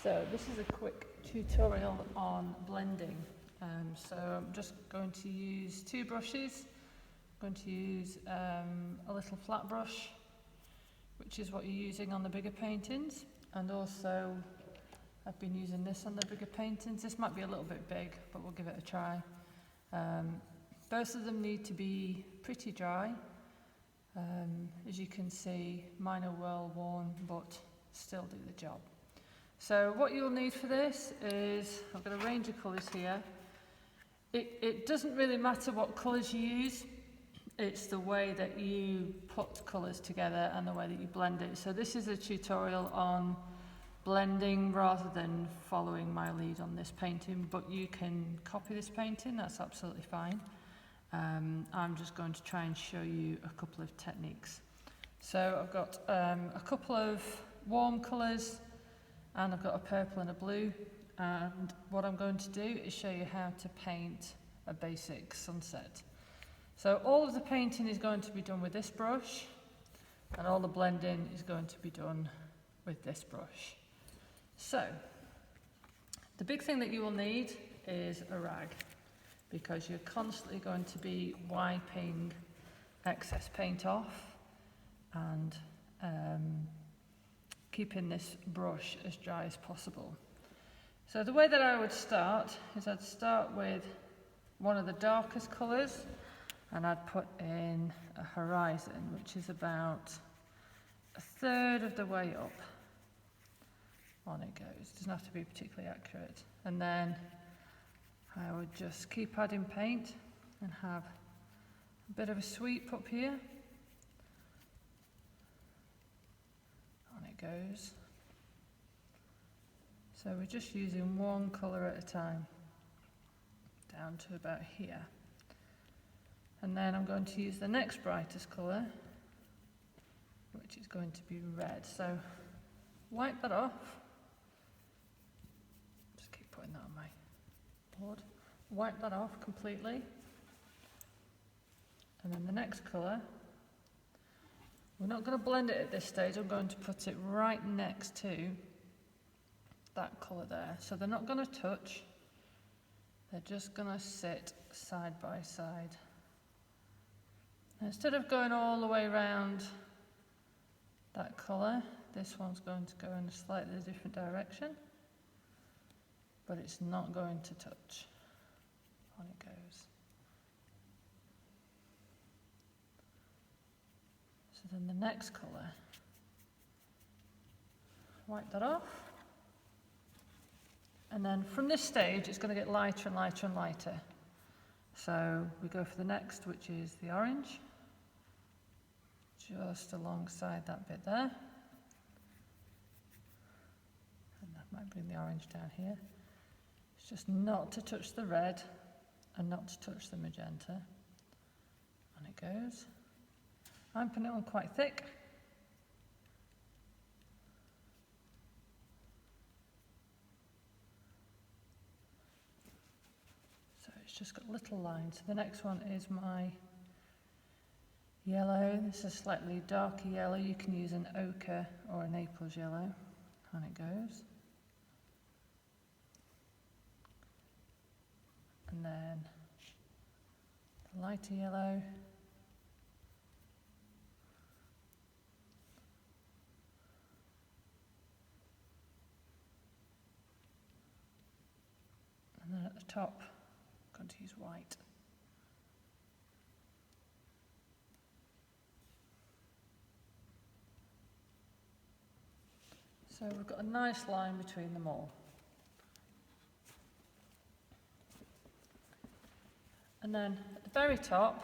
So this is a quick tutorial on blending. So I'm just going to use two brushes. I'm going to use a little flat brush, which is what you're using on the bigger paintings, and also I've been using this on the bigger paintings. This might be a little bit big, but we'll give it a try. Both of them need to be pretty dry. As you can see, mine are well worn, but still do the job. So what you'll need for this is, I've got a range of colours here. It doesn't really matter what colours you use, it's the way that you put colours together and the way that you blend it. So this is a tutorial on blending rather than following my lead on this painting, but you can copy this painting, that's absolutely fine. I'm just going to try and show you a couple of techniques. So I've got a couple of warm colours, and I've got a purple and a blue, and what I'm going to do is show you how to paint a basic sunset. So all of the painting is going to be done with this brush, and all the blending is going to be done with this brush. So the big thing that you will need is a rag, because you're constantly going to be wiping excess paint off and keeping this brush as dry as possible. So the way that I would start is I'd start with one of the darkest colours, and I'd put in a horizon, which is about a third of the way up. On it goes. Doesn't have to be particularly accurate. And then I would just keep adding paint and have a bit of a sweep up here. On it goes. So we're just using one colour at a time, down to about here. And then I'm going to use the next brightest colour, which is going to be red. So wipe that off. Just keep putting that on my board. Wipe that off completely. And then the next colour, we're not going to blend it at this stage, I'm going to put it right next to that colour there. So they're not going to touch, they're just going to sit side by side. And instead of going all the way around that colour, this one's going to go in a slightly different direction, but it's not going to touch. On it goes. So then the next colour, wipe that off. And then from this stage, it's going to get lighter and lighter and lighter. So we go for the next, which is the orange, just alongside that bit there. And that might bring the orange down here. It's just not to touch the red and not to touch the magenta. On it goes. I'm putting it on quite thick. So it's just got little lines. The next one is my yellow. This is a slightly darker yellow. You can use an ochre or a Naples yellow. On it goes. And then the lighter yellow. And then at the top, I'm going to use white. So we've got a nice line between them all. And then at the very top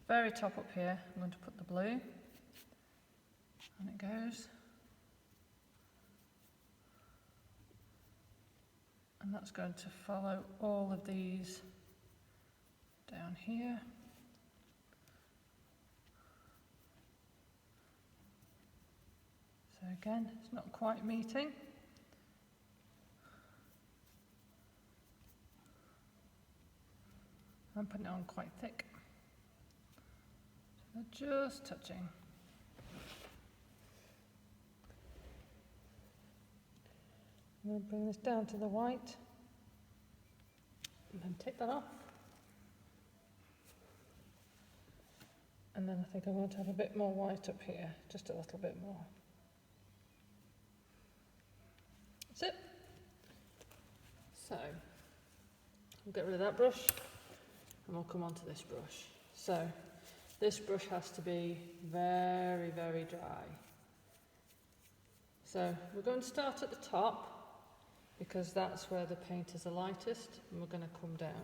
up here, I'm going to put the blue. And it goes. And that's going to follow all of these down here. So again, it's not quite meeting. I'm putting it on quite thick. So they're just touching. I'm going to bring this down to the white and then take that off. And then I think I want to have a bit more white up here, just a little bit more. That's it. So, we'll get rid of that brush and we'll come on to this brush. So, this brush has to be very, very dry. So, we're going to start at the top because that's where the paint is the lightest, and we're going to come down.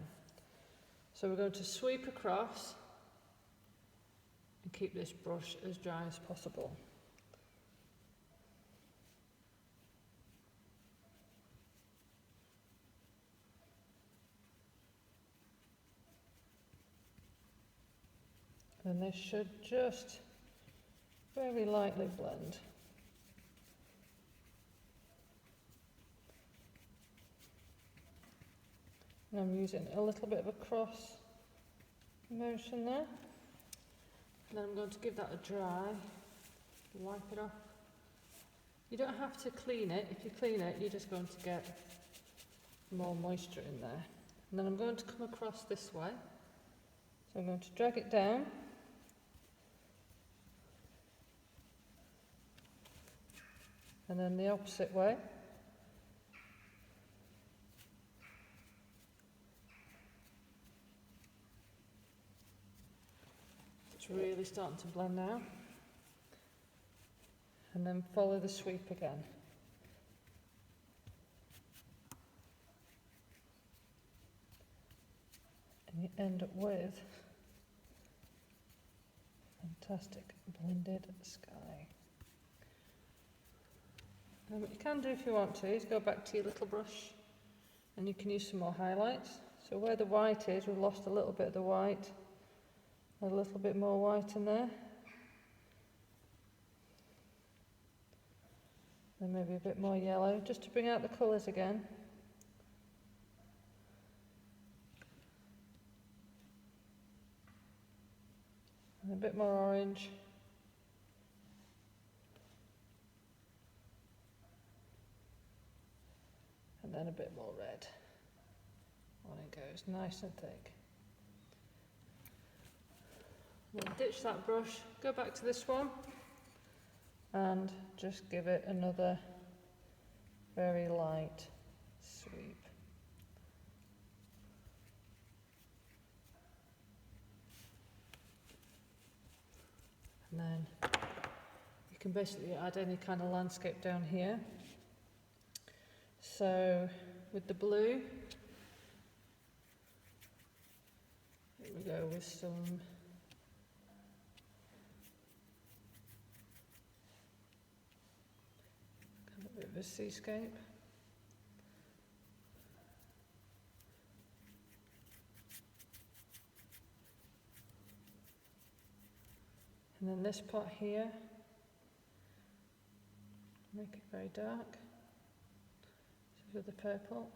So we're going to sweep across and keep this brush as dry as possible. And this should just very lightly blend. And I'm using a little bit of a cross motion there. And then I'm going to give that a dry, wipe it off. You don't have to clean it. If you clean it, you're just going to get more moisture in there. And then I'm going to come across this way. So I'm going to drag it down. And then the opposite way. It's really starting to blend now. And then follow the sweep again. And you end up with fantastic blended sky. And what you can do if you want to is go back to your little brush and you can use some more highlights. So where the white is, we've lost a little bit of the white. A little bit more white in there. And maybe a bit more yellow, just to bring out the colours again. And a bit more orange. And then a bit more red. On it goes, nice and thick. Then ditch that brush, go back to this one, and just give it another very light sweep. And then you can basically add any kind of landscape down here. So with the blue, here we go with some bit of a seascape. And then this part here, make it very dark. This is with the purple.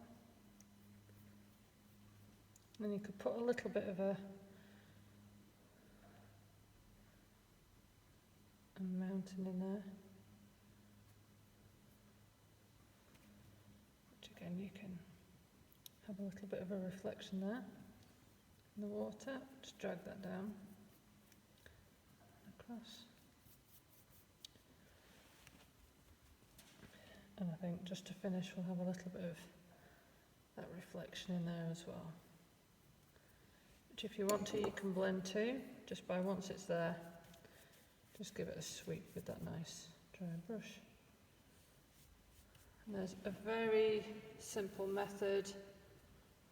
And then you could put a little bit of a mountain in there. Again, you can have a little bit of a reflection there in the water. Just drag that down across. And I think just to finish, we'll have a little bit of that reflection in there as well. Which if you want to, you can blend too, just by once it's there, just give it a sweep with that nice dry brush. And there's a very simple method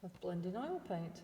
of blending oil paint.